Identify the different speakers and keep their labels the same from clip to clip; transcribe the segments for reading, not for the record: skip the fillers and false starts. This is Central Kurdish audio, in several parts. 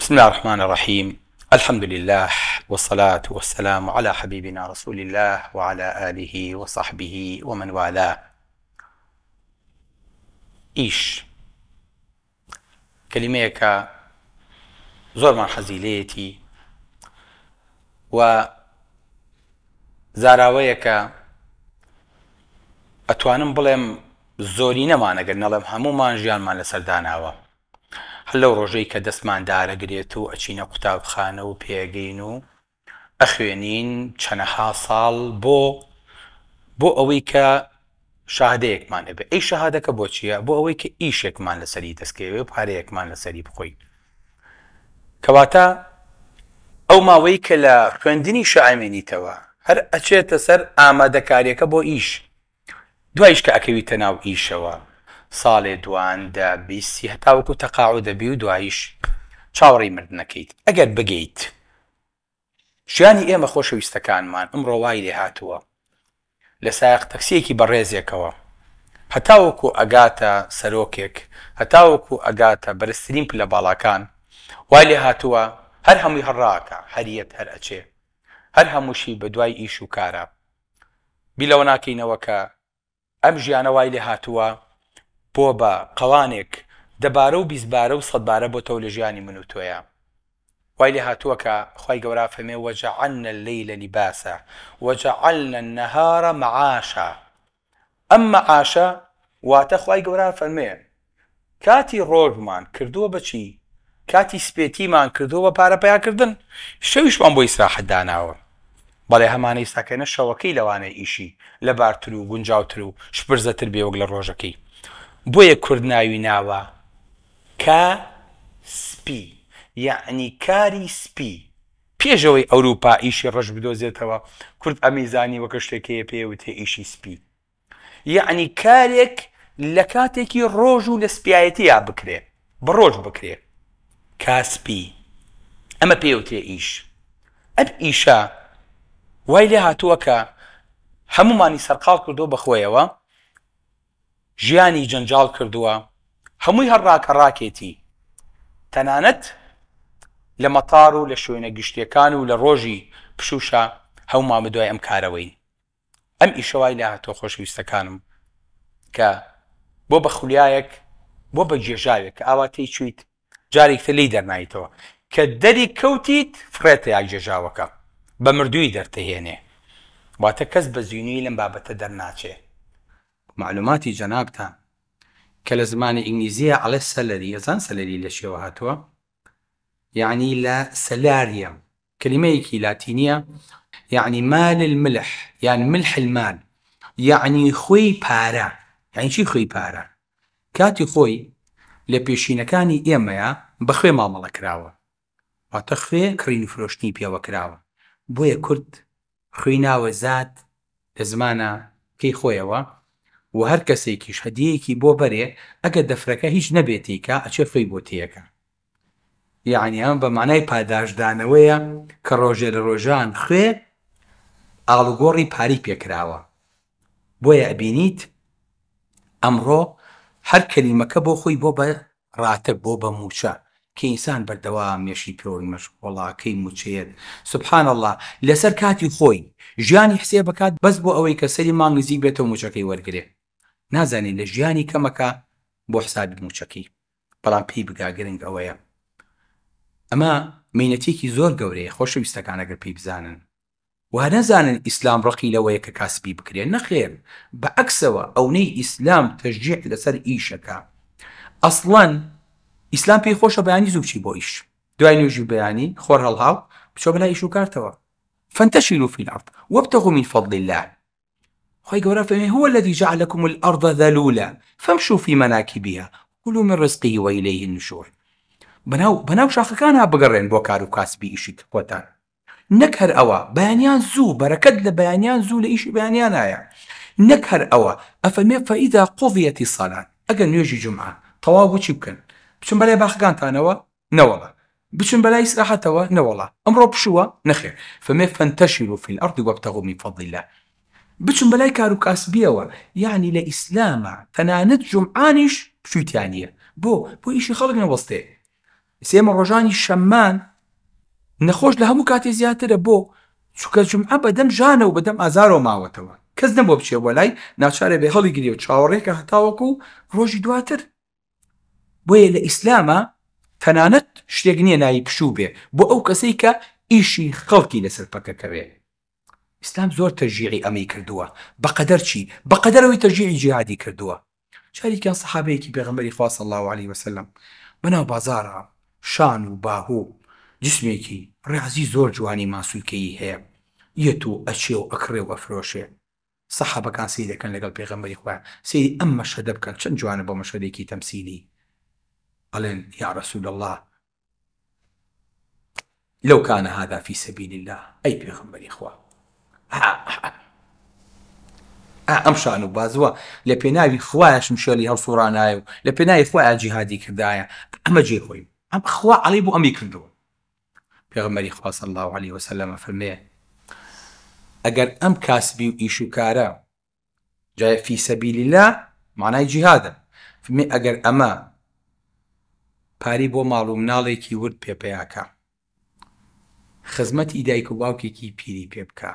Speaker 1: بسم الله الرحمن الرحيم. الحمد لله والصلاة والسلام على حبيبنا رسول الله وعلى آله وصحبه ومن والاه. إيش كلميك زور من حزيليتي و زاراويك ئەتوانم بڵێم زۆری نەمانەگەر نەڵێم هەمومان ژیانمان لەسەر داناوە. هەر لەو ڕۆژەی کە دەستمان دارەگرێت و ئەچینە قوتابخانە و پێگەین و ئەخوێنین چەنەها ساڵ بۆ ئەوەی کە شاهدەیەکمان هەبێ. ئەی شەهادەکە بۆ چییە؟ بۆ ئەوەی کە ئیشێکمان لەسەری دەستکەوێ و پارەیەکمان لەسەری بخۆین. کەواتە ئەو ماوەی کە لە خوێندنی شەعامێنیتەوە هەر ئەچێتە سەر ئامادەکاریەکە بۆ ئیش. دوایش کە ئەکەویتە ناو ئیشەوە ساڵێ دواندا بیستی هەتاوەکو تەقاعود دەبی و دوایش چاوەڕێی مردنەکەیت. ئەگەر بگەیت ژیانی ئێمە خۆشەویستەکانمان ئەمڕۆ وای لێ هاتووە لە سایق تەکسیەکی بەڕێزێکەوە هەتاوەکو ئەگاتە سەرۆکێک هەتاوەکو ئەگاتە بەرزترین پلە باڵاکان وای لێ هاتووە هەر هەمووی هەڕاکە هەریەت هەر ئەچێ هەر هەمووشی بە دوای ئیش و کارە بیلەوە ناکەینەوە کە ئەم ژیانە وای لێ هاتووە بۆ بە قەوانێک دەبارە و بیستبارە و سەدبارە بۆ تەو لە ژیانی من و تۆیە. وای لێ هاتووە کە خوای گەورە فەرمێ وەجەعەلنە اللەیلە لیباسە وەجەعەلنە النەهارە مەعاشە. ئەم مەعاشە واتە خوای گەورە فەرمێ کاتی ڕۆژمان کردووە بەچی؟ کاتی سپێتیمان کردووە بە پارە پەیاکردن، شەویشمان بۆ ئیسراحەت داناوە. بەڵێ هەمانەی ساکەنە شەوەکەی لەوانەیە ئیشی لە بارتر و گونجاوتر و شپرزەتر بێ وەک لە ڕۆژەکەی. بۆیە کورد ناوی ناوە کاسپی، یعنی کاری سپی. پێشەوەی ئەوروپا ئیشی ڕەش بدۆزێتەوە کورد ئەمیزانی وەکە شتێکەیە پێوتێ ئیشی سپی، یعنی کارێک لە کاتێکی ڕۆژ و لە سپایەتیە بکرێ بە ڕۆژ بکرێ کاسپی. ئەمە پێوتێ ئیش. ئەم ئیشە وای لێ هاتووە کە هەمومانی سەرقاڵ کردووە بەخۆیەوە، ژیانی جەنجاڵ کردووە، هەمووی هەڕاکە ڕاکێتی. تەنانەت لە مەتار و لە شوێنە گشتیەکان و لە ڕۆژی پشوشە هەمومان بدوای ئەم کارەوەین. ئەم ئیشە وای لێ هاتووە خۆشەویستەکانم کە بۆ بە خولیایەک بۆ بە جێژاوێک کە ئاواتەی چویت جارێکتە لی دەرنایتەوە کە دەری کەوتیت فڕێتە یاک جێژاوەکە بە مردووی دەرتەهێنێ، واتە کەس بە زیینوی لەم بابەتە دەرناچێ. معلوماتی جەنابتان کە لە زمانی ئینگلیزیە ئەڵێ سەلەری، ئەزان سەلەری لە شێوە هاتووە، یعنی لە سەلاریە، کلمەیەکی لاتینیە، یعنی مال الملح، یعنی ملح المال، یعنی خۆی پارە. یعنی چی خۆی پارە؟ کاتی خۆی لە پێشینەکانی ئێمەیە بە خوێ مامەڵە کراوە، واتە خوێ کڕین و فرۆشتنی پێوە کراوە. بۆیە کورد خوێی ناوە زات لە زمانە پێی خۆیەوە و هەر کەسێکیش هەدیەیەکی بۆ بەرێ ئەگە دەفرەکە هیچ نەبێتیکە ئەچێ فەی بۆ تێیەکە. یعنی ئەمە بە مانای پاداشدانەوەیە کە ڕۆژێ لە ڕۆژان خوێ ئاڵوگۆڕی پاری پێکراوە. بۆیە ئەبینیت ئەمڕۆ هەر کەلیمەکە بۆ خۆی بۆ بە ڕاتب بۆ بە موچە کە ئینسان بەردەوام مێشی پێوەی مەشغوڵاکەی موچێت. سبحان الله لەسەر کاتی خۆی ژیانی حسێ بکات بەس بۆ ئەوەی کە سەری مانگ نزیک بێتەوە موچەکەی وەرگێ. نازانین لە ژیانی کەمەکە بۆ حسابی موچەکەی، بەڵام پێی بگا گرنگ ئەوەیە. ئەمە مینەتێکی زۆر گەورەیە خۆشەویستەکان ئەگەر پێی بزانن و نەزانن ئیسلام ڕقی لەوەیە کە کاسبی بکرێن. نەخێر، بەعەکسەوە ئەوەی ئیسلام تەشجیع لەسەر ئیشەکە. ئەسڵەن ئیسلام پێی خۆشە بەیانی زوو بچی بۆ ئیش، دوای نوێژی بەیانی خۆر هەڵهاو بچۆ بەلای ئیش و کارتەوە. فانتشروا في الأرض وابتغوا من فضل الله. خوای گەورە فەرمێ هو الذي جعل لكم الأرض ذلولا فامشوا في مناكبها كلوا من رزقه وإليه النشور. بەناو شاخەکانە بگەڕێن بۆ کار و کاسبی ئیشی خۆتان. نەک هەر ئەوە بەیانیان زوو، بەرەکەت لە بەیانیان زوو لە ئیشی بەیانیانایە. نەک هەر ئەوە ئەفەرمێ فەئیذا قوضیەت الصەلاة، ئەگەر نوێژی جومعە تەواو بۆ چی بکەن؟ بچن بەلای باخەکانتانەوە؟ نەوەڵا. بچن بەلای ئیسراحەتەوە؟ نەوەڵا. ئەمڕۆ پشووە؟ نەخێر. فەرمێ فانتشروا في الأرض وابتغوا من فضل الله. بچن بەلای کار و کاسبیەوە، یعنی لە ئیسلامە تەنانەت جومعانیش پشوویتیان نییە. بۆ ئیشی خەڵک نەوەستێ. سێمە ڕۆژانی شەممان نەخۆش لە هەموو کاتێ زیاترە بۆ چونکە جومعە بەدەم ژانە و بەدەم ئازارەوە ماوەتەوە کەس نەبووە بچێ بۆ لای ناچارێ بێ هەڵی گری و چاوەڕێکە هەتاوەکو ڕۆژی دواتر بۆیە لە ئیسلامە تەنانەت شتێک نییە ناوی پشوو بێ بۆ ئەو کەسەی کە ئیشی خەڵکی لەسەر پەکەکەوێ ئیسلام زۆر تەشجیعی ئەمەی کردووە بەقەدەر چی بەقەدەرەوەی تەشجیعی جیهادی کردووە جارێکیان سەحابەیەکی پێغەمبەری خوا صلی الله علیه وسلم بەناو بازاڕە شان و باهوو جسمێکی ڕێعزی زۆر جوانی ماسوولکەیی هەیە یەت و ئەچێ و ئەکڕێ و ئەفرۆشێ سەحابەکان سەیری دەکەن لەگەڵ پێغەمبەری خوا سەیری ئەم مەشهەدە بکەن چەند جوانە بۆ مەشهەدێکی تەمسیلی قالن يا رسول الله لو كان هذا في سبيل الله أي بيغمبري إخوة ئەم شان و بازووە لە پێناوی خوایش مشێلی هەڵسوڕانایە و لە پێناوی خۆیان جیهادی کردایە ئەمە جێ خۆی ئەم خوا عەڵەی بۆ ئەمی کردووە پێغەمبەری خوا صلی الله علیه وسلم فەرمێ ئەگەر ئەم کاسبی و ئیش و کارە جای فی سەبیل الله معنای جیهادە فەرمێ ئەگەر ئەمە پاری بۆ ماڵ و مناڵێکی ورد پێپەیاکە خزمەتی دایک و باوکێکی پیری پێ بکە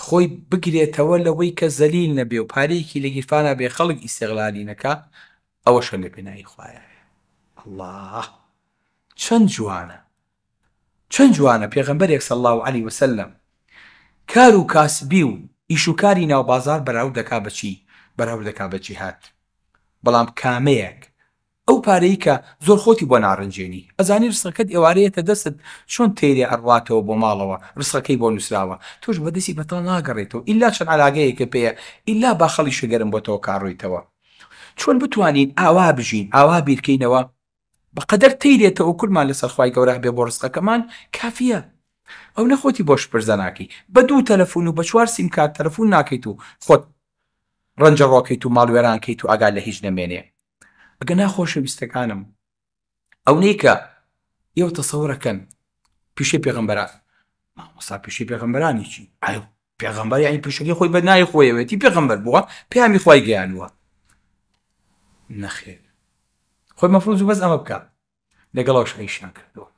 Speaker 1: خۆی بگرێتەوە لەوەی کە زەلیل نەبێ و پارەیەکی لە گیرفانە بێ خەڵک ئیسێغلالی نەکا ئەوەشە لە پێناوی خوایە الله چەند جوانە پێغەمبەرێک صلی الله علیه وسلم کار و کاسبی و ئیش و کاری ناو بازار بەراورد دەکا بەچی بەراورد دەکا بە جیهاد بەڵام کامەیەک ئەو پارەی کە زۆر خۆتی بۆ ناڕەنجێنی ئەزانی ڕسەکەت ئێوارەیەتە دەست چۆن تێرێ ئەڕواتەوە بۆ ماڵەوە ڕسەکەی بۆ نووسراوە تۆش بەدەستی بەتەڵ ناگەڕێتەوە ئیلا چەند عەلاقەیەکە پێیە ئیلا با خەڵی شەگەرم بۆ تۆ کاڕۆیتەوە چۆن بتوانین ئاوا بژین ئاوا بیرکەینەوە بەقەدەر تێرێتەوە کورمان لەسەر خوای گەورە بێ بۆ ڕسقەکەمان کافیە ئەو نەخۆتی بۆ شپرزە ناکەی بە 2 تەلەفۆن و بە 4 سیمکارت تەلەفۆن ناکەیت و خۆت ڕەنجە ڕۆکەیت و ماڵوێرانکەیت و ئاگا لە هیچ نەمێنێ ئەگە ناخۆشەویستەکانم ئەو نەیکە ئێوە تەسەوڕەکەن پیشەی پێغەمبەران مامۆستا پیشەی پێغەمبەرانی چی پێغەمبەر یعنی پیشەکەی خۆی بەنای خۆیەوێتی پێغەمبەر بووە پەیامی خوای گەیانووە نەخێر خۆی مەفروض بەس ئەمە بکە لەگەڵەوەش ئەیشیان کردووە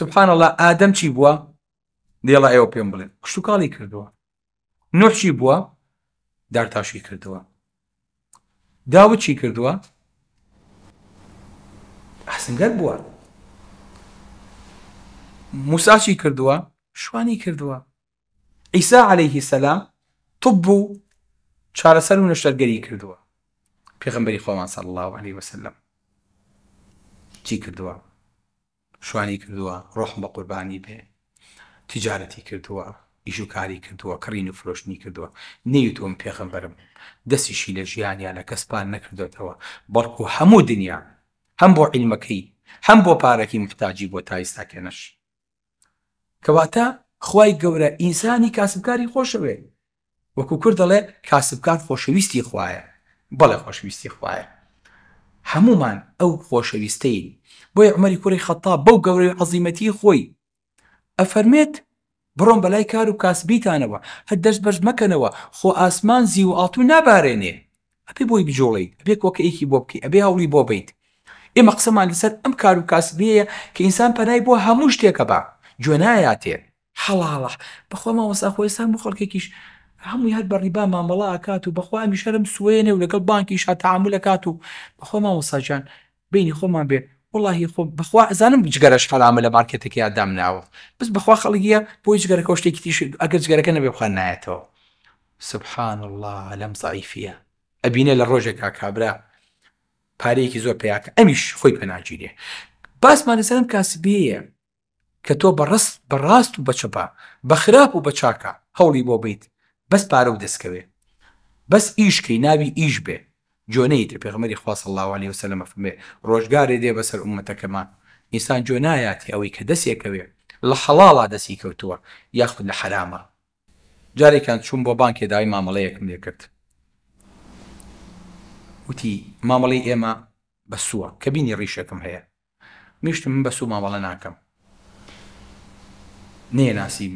Speaker 1: سبحان الله ئادەم چی بووە دێڵە ئێوە پێم بڵێن کشتوکاڵی کردووە نوح چی بووە دارتاشی کردووە داوود چی کردووە ئاسنگەر بووە موسا چی کردووە شوانی کردووە عیسا عەلەیه السەلام طب و چارەسەر و نەشتەرگەری کردووە پێغەمبەری خۆمان صلی الله علیه وسلم چی کردووە شوانی کردووە ڕۆحم بە قوربانی بێ تیجارەتی کردووە ئیش و کاری کردووە کڕین و فرۆشتنی کردووە نەیوتوم پێغەمبەرم دەستیشی لە ژیانیان لە کەسپان نەکردوێتەوە بەڵکو هەموو دنیا هەم بۆ عیلمەکەی هەم بۆ پارەکی محتاجی بۆ تا ئێستاکێنەش کەواتە خوای گەورە ئینسانی کاسبکاری خۆشەوێ وەکو کورد دەڵێ کاسبکار خۆشەویستی خوایە بەڵێ خۆشەویستی خوایە هەمومان ئەو خۆشەویستەین بۆیە عومەری کوڕی خەتاب بەو گەورەی عەزیمەتی خۆی ئەفەرمێت بڕۆن بەلای کار و کاسبیتانەوە هەر دەست بەرز مەکەنەوە خۆ ئاسمان زی و ئاڵتوو نابارێنێ ئەبێ بۆی بجۆڵیت ئەبێ کۆکەیەکی بۆ بکەی ئەبێ هەوڵی بۆ بیت ئێمە قسەمان لەسەر ئەم کار و کاسبیەیە کە ئینسان پەنای بۆ هەموو شتێکە بە گوێ نایاتێ هەڵاڵە بەخوا مامۆستا خۆیستان بۆ خەڵکێکیش هەمووی هەر بەڕیبا مامەڵە ئاکات و بەخوا ئەمی شەرم سوێنێ و لەگەڵ بانکیش تەعامل ئەکات و بەخوا مامۆستاجان بینی خۆمان بێ والله خۆ بەخوا ئەزانم جگەرەش حەرامە لە مارکێتێکی ئادام ناوە بس بەخوا خەڵکیە بۆی جگەرەکە شتێکی تیش ئەگەر جگەرەکە نەبێ بخوان نایەتەوە سبحان الله لەم زەعیفیە ئەبینێ لە ڕۆژێکا کابرا پارەیەکی زۆر پێیاکە ئەمیش خۆی پەناگیرێ باسمان لەسەر ئەم کاسبەیە کە تۆ بەڕاست و بەچەپا بە خراپ و بە چاکە هەوڵی بۆ بیت بەس پارە و دەستکەوێ بەس ئیشکەی ناوی ئیش بێ جۆنەیتر پێغەمبەری خوا صلی الله علیه وسلم فەرمێ ڕۆژگارێ دێ بەسەر ئوممەتەکەمان ئینسان جۆ نایاتی ئەوەی کە دەستێکەوێ لە حەڵاڵا دەستی کەوتووە یاخود لە حەرامە جارێکان چوون بۆ بانکێ داوای مامەڵەیەکم لێ کرد وتی مامەڵەی ئێمە بەسووە کە بینی ڕیشەکەم هەیە میشتم من بەسوو مامەڵە ناکەم نێناسیم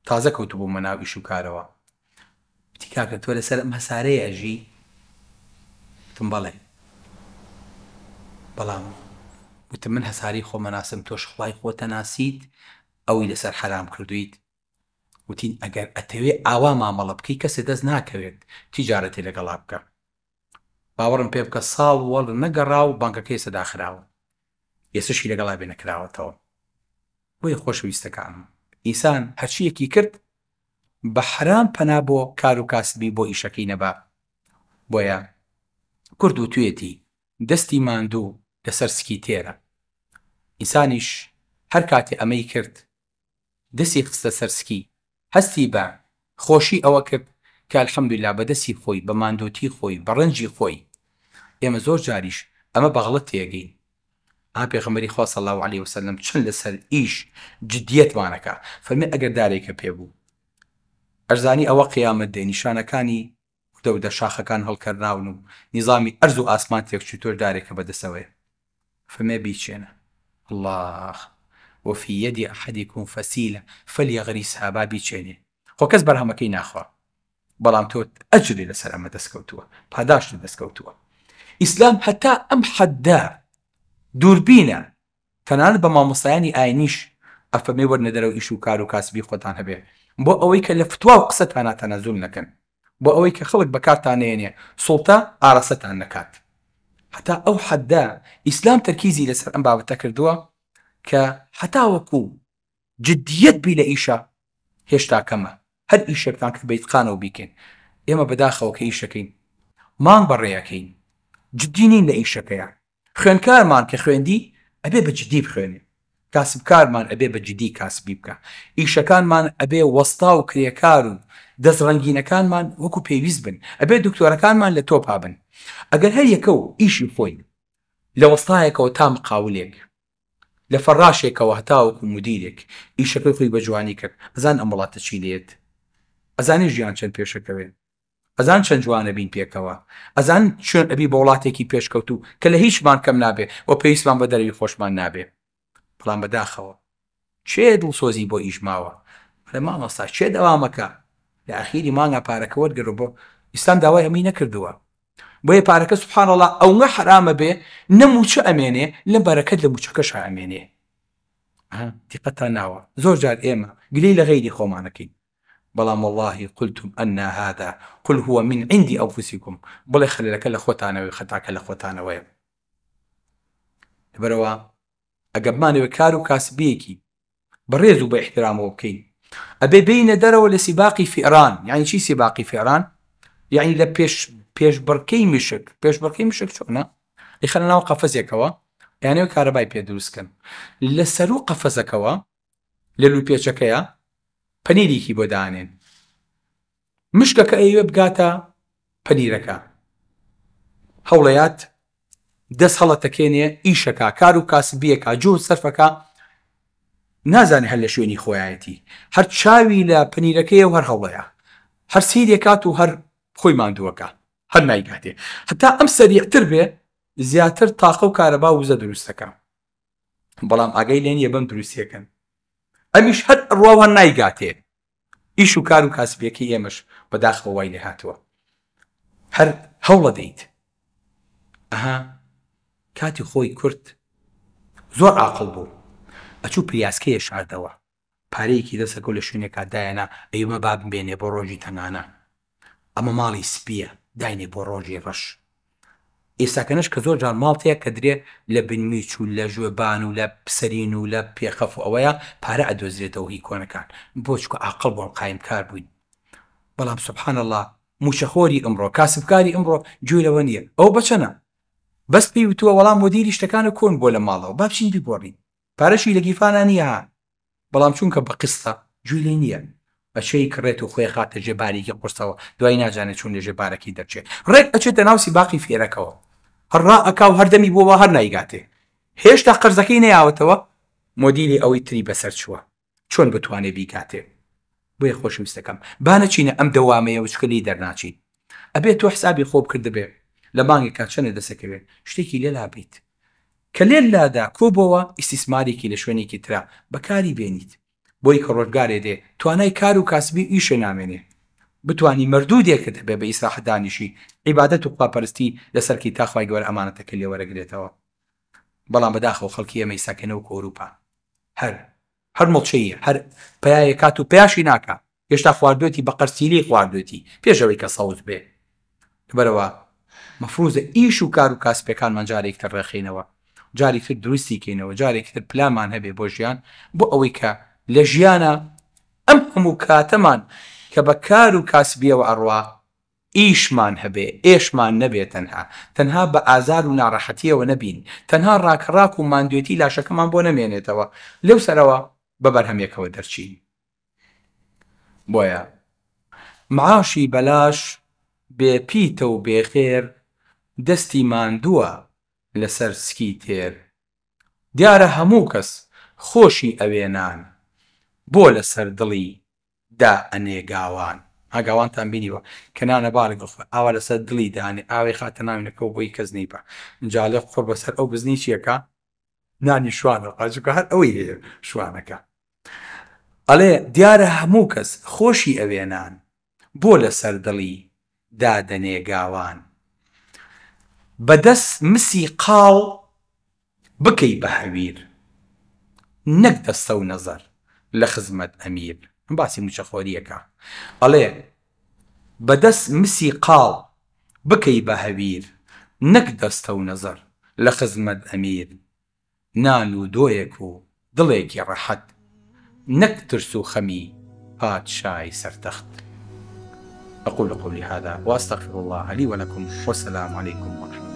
Speaker 1: تازە کەوتو بۆ مەناو ئیش و کارەوە وتی کاکە تۆ لەسەر ئەم هەسارەیە ئەژی تم بەڵێ بەڵام وتم من هەساری خۆمە ناسم تۆش خوای خۆتە ناسیت ئەوی لەسەر حرام کردویت وتین ئەگەر ئەتەوێ ئاوا مامەڵە بکەی کەسێ دەست ناکەوێت تیجارەتی لەگەڵا بکە باوەڕم پێ بکە ساڵ وەڵ نەگەڕا و بانکەکەی سەداخراوە ئێسشی لەگەڵا بێ نەکراوەتەوە بۆیە خۆشەویستەکانم ئینسان هەرچیەکی کرد بە حرام پەنا بۆ کار و کاسبی بۆ ئیشەکەی نەبا بۆیە کورد و توێتی دەستی ماندوو لەسەر سکی تێرە ئینسانیش هەر کاتێ ئەمەی کرد دەستی خستە سەرسکی هەستی بە خۆشی ئەوە کرد کە الحەمدوللا بە دەستی خۆی بە ماندۆتی خۆی بە ڕەنجی خۆی ئێمە زۆر جاریش ئەمە بەغڵەت تێگەین پێغەمبەری خوا صلی الله علیه وسلم چەند لەسەر ئیش جدیەتمانەکە فەرمێ ئەگەر دارێکە پێبوو ئەرزانی ئەوە قیامەت دێ نیشانەکانی دەودە شاخەکان هەڵکردناون و نیزامی ئەرز و ئاسمان تێکچوو تۆش دارێکە بەدەستەوەیە فەرمێ بیچێنە الله وفي يد أحدكم فسيلة فليغرسها با بیچێنێ خۆ کەس بەرهەمەکەی ناخوا بەڵام تۆ ئەجری لەسەر ئەمە دەستکەوتووە پاداشت دەستکەوتووە ئیسلام هەتا ئەم حەددا دووربینە تەنانەت بە مامۆستایانی ئاینیش ئەفەرمێ وەرنە دەرەوە ئیش و کار و کاسبی خۆتان هەبێ بۆ ئەوەی کە لە فتوا و قسەتان تەنەزول نەکەن بۆ ئەوەی کە خەڵک بەکارتان نێنێ سوڵتە ئاراستان نەکات هەتا ئەو حەددا ئیسلام تەرکیزی لەسەر ئەم بابەتە کردووە کە هەتا وەکو جدیەت بی لە ئیشە هێشتا کەمە هەر ئیشێکتان کە بەیتقانەوە بیکەین ئێمە بەداخەوە کە ئیشەکەین مانگ بەڕێیەکەین جدی نین لە ئیشەکەیان خوێنکارمان کە خوێندی ئەبێ بە جدی بخوێنێ کاسبکارمان ئەبێ بە جدی کاسبی بکە ئیشەکانمان ئەبێ وەستا و کرێکار و دەستڕەنگینەکانمان وەکو پێویست بن ئەبێ دکتۆرەکانمان لە تۆپا بن ئەگەر هەر یەکە و ئیشی خۆی لە وەستایەکەوە تا مقاولێک لە فەڕاشێکەوە هەتاوەکو مدیرێک ئیشەکەی خۆی بە جوانی کرد ئەزان ئەم وڵاتە چی لێت ئەزانی ژیان چەند پێشەکەوێت ئەزان چەند جوانە بین پێکەوە ئەزان چۆن ئەبی بە وڵاتێکی پێشکەوت و کە لە هیچمان کەم نابێ و پێویستمان بە دەروی خۆشمان نابێ بەڵام بەداخەوە چێ دڵسۆزی بۆ ئیژماوە لە مامۆستا چێ دەوامەکە لە ئاخیری مانگە پارەکە وەرگرە بۆ ئیسلام داوای ئەمەی نەکردووە بۆیە پارەکە سوبحان الله ئەوە حرامە بێ نەموچە ئەمێنێ لە بەرەکەت لە موچەکەش ئەمێنێ دیقەتان ناوە زۆر جار ئێمە گلەی لە غەیری خۆمانەکەین بەڵام والله قلتم أن هذا قل هو من عند أنفسكم بڵێ خەلەلەکە لە خۆتانەوەی خەتاکە لە خۆتانەوەیە لەبەرەوە ئەگەر بمانەوێت کار و کاسبیەکی بەڕێز و بە احترامەوە بکەین ئەبێ بینە دەرەوە لە سیباقی فئران یعنی چی سیباقی فئران یعنی لە پێشبڕکەی مشک پێشبڕکەی مشک چۆنە ئەیخەنە ناو قەفەزێکەوە یانەوە کارەبای پێ دروستکەن لە سەر و قەفەزەکەوە لە لوپێچەکەیە پەنیرێکی بۆ دانێن مشکەکە ئەوێ بگاتە پەنیرەکە هەوڵەیات دەست هەڵەتەکێنێ ئیشەکە کار و کاسبیەکە جۆ سەرفەکە نازانێ هەر لە شوێنی خۆیایەتی هەر چاوی لە پەنیرەکەی و هەر هەوڵەیە هەر سیرێکات و هەر خۆی ماندووەکە هەر نایگاتێ هەتا ئەم سەریعتر بێ زیاتر تاقە و کارەبا وزە دروستەکە بەڵام ئاگای لێن یە بەم دروستیەکەن ئەمیش هەر ڕواوە نایگاتێ ئیش و کار و کاسبیەکەی ئێمەش بەداخەوە وای لێ هاتووە هەر هەوڵە دەیت کاتی خۆی کورت زۆر عاقڵ بوو ئەچوو پریاسکەیە شاردەوە پارەیەکی دەسەکە لە شوێنێکا دایەنە ئەیمە با بمبێنێ بۆ ڕۆژی تەنانە ئەمە ماڵی سپیە داینێ بۆ ڕۆژی ڕەش ئێستاکەنش کە زۆر جان ماڵتەیە کە درێ لە بنمیچ و لە ژوێبان و لە پسەرین و لە پێخەف و ئەوەیە پارە ئەدۆزرێتەوە هی کۆنەکان بۆ چکە عاقڵ بۆ قایم کار بووین بەڵام سوبحان الله موشەخۆری ئەمڕۆ کاسبکاری ئەمڕۆ گوێ لەوە نییە ئەو بەچەنە بەس پێی وتووە وەڵام مدیری شتەکانە کۆن بۆ لە ماڵەوە با بچین بیگۆڕین پارەشی لە گیفانە نییە بەڵام چونکە بە قستە گوێ لێ نییە بەچەی کڕێت و خۆی خاتە ژێبارێکی قورسەوە دوای ناجانێت چون لە ژێبارەکەی دەرچێت ڕێک ئەچێتە ناو سیباقی فێرەکەوە هەڕا ئەکا و هەردەمی بۆەوە هەر نایگاتێ هێشتا قەرزەکەی نەیاوەتەوە مۆدیلی ئەوەی تری بەسەر چووە چۆن بتوانێ بیکاتێ بۆیە خۆشەویستەکەم با نەچینە ئەم دەوامەیە وچکەلی دەرناچین ئەبێت تۆ حسابی خۆ بکرد بێ لە مانگێکا چەنە دەسەکەوێت شتێکی لێلا بیت کە لێن لادا کۆبەوە ئیسیسمارێکی لە شوێنێکی ترا بەکاری بێنیت بۆی کە ڕۆژگارێ دێ توانای کار و کاسبی ئیشە نامێنێ بتوانی مردوودێکت هەبێ بە ئیسراحەت دانیشی عیبادەت و خواپەرستی لەسەر کیتابخوای گەورە ئەمانەتەکە لێ وەرەگرێتەوە بەڵام بەداخەوە خەڵکی ئەمەی ساکەنەوە ئەوروپا هەر مڵچەیە هەر پایە کات و پێشی ناکە هێشتا خواردوێتی بە قەرسیلی خواردوێتی پێشەوەی کە سەوز بێ بەرەوە مەفروزە ئیش و کار و کاسپەکانمان جارێک تر ڕێخینەوە جارێک تر دروستی کەینەوە جارێک تر پلامان هەبێ بۆ ژیان بۆ ئەوەی کە لە ژیانە ئەم هەموو کاتەمان کە بە کار و کاسبیەوە ئەڕوا ئیشمان هەبێ ئێشمان نەبێت تەنها بە ئازار و ناڕەحەتیەوە نەبین تەنها ڕاکەڕاک و ماندوێتی لاشەکەمان بۆ نەمێنێتەوە لەو سەرەوە بە بەرهەمێکەوە دەرچین بۆیە معاشی بەلاش بێپیتە و بێخێر دەستی ماندووە لەسەر سکی تێر دیارە هەموو کەس خۆشی ئەوێنان بۆ لەسەر دڵی دا ئەنێگاوان ئاگاوانتان بینیوە کەنانە باڵێک ئاوا لەسەر دڵی دانێ ئاوێ خاتە ناوینەکەەوە بۆی کەس نیپە جاالێ خۆر بەسەر ئەو بزنی چیەکە نانی شوانە قاچکە هەر ئەوەی هەیە شوانەکە ئەڵێ دیارە هەموو کەس خۆشی ئەوێنان بۆ لەسەر دڵی دادەنێگاوان بەدەست مسی قاڵ بکەی بە هەویر نەک دەستە و نەزەر لە خزمەت ئەمیر باسی موچەخۆریەکە ئەڵێ بەدەست مسی قاڵ بکەی بە هەویر نەک دەستە و نەزەر لە خزمەت ئەمیر نان و دۆیەک و دڵێکی ڕەحەت نەک ترس و خەمی پادشای سەرتەخت أقول قولي هذا وأستغفر الله لي ولكم والسلام عليكم ورحمة الله